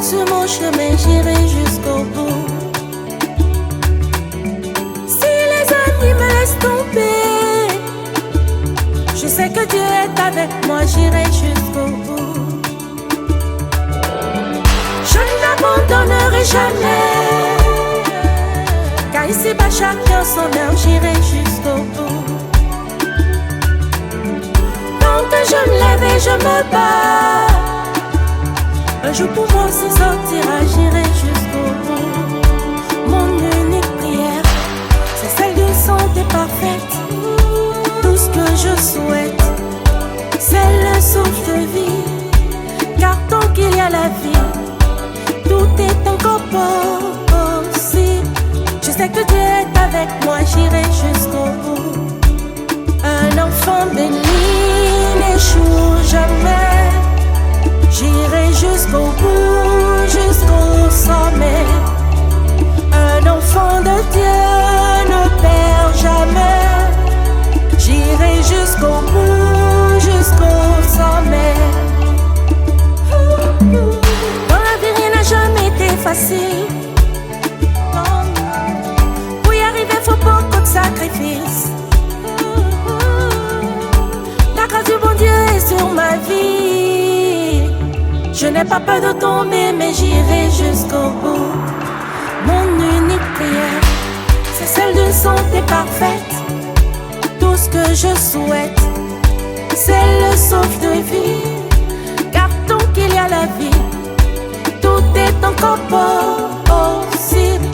sur mon chemin, j'irai jusqu'au bout. Si les amis me laissent tomber, je sais que Dieu est avec moi, j'irai jusqu'au bout. Je n'abandonnerai jamais, car ici-bas chacun son heure, j'irai jusqu'au bout. Tant que je me lève et je me bats, un jour pour moi aussi sortira, j'irai jusqu'au bout. Mon unique prière, c'est celle d'une santé parfaite. Tout ce que je souhaite, c'est le souffle de vie. Car tant qu'il y a la vie, tout est encore possible. Je sais que Dieu est avec moi, j'irai jusqu'au bout. Un enfant béni n'échoue jamais. J'irai jusqu'au bout, jusqu'au sommet. Un enfant de Dieu ne perd jamais. J'irai jusqu'au bout, jusqu'au sommet. Dans la vie, rien n'a jamais été facile. Pour y arriver, faut beaucoup de sacrifices. La grâce du bon Dieu est sur ma vie. Je n'ai pas peur de tomber, mais j'irai jusqu'au bout. Mon unique prière, c'est celle d'une santé parfaite. Tout ce que je souhaite, c'est le souffle de vie. Car tant qu'il y a la vie, tout est encore possible.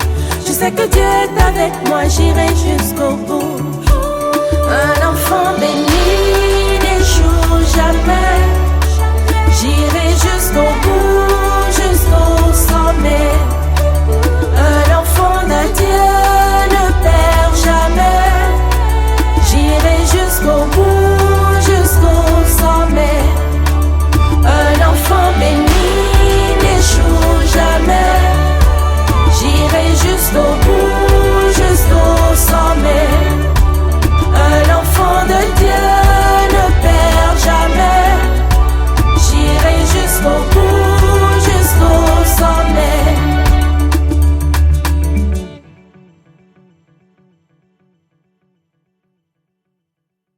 Je sais que Dieu est avec moi, j'irai jusqu'au bout. Un enfant béni n'échoue jamais. J'irai jusqu'au bout.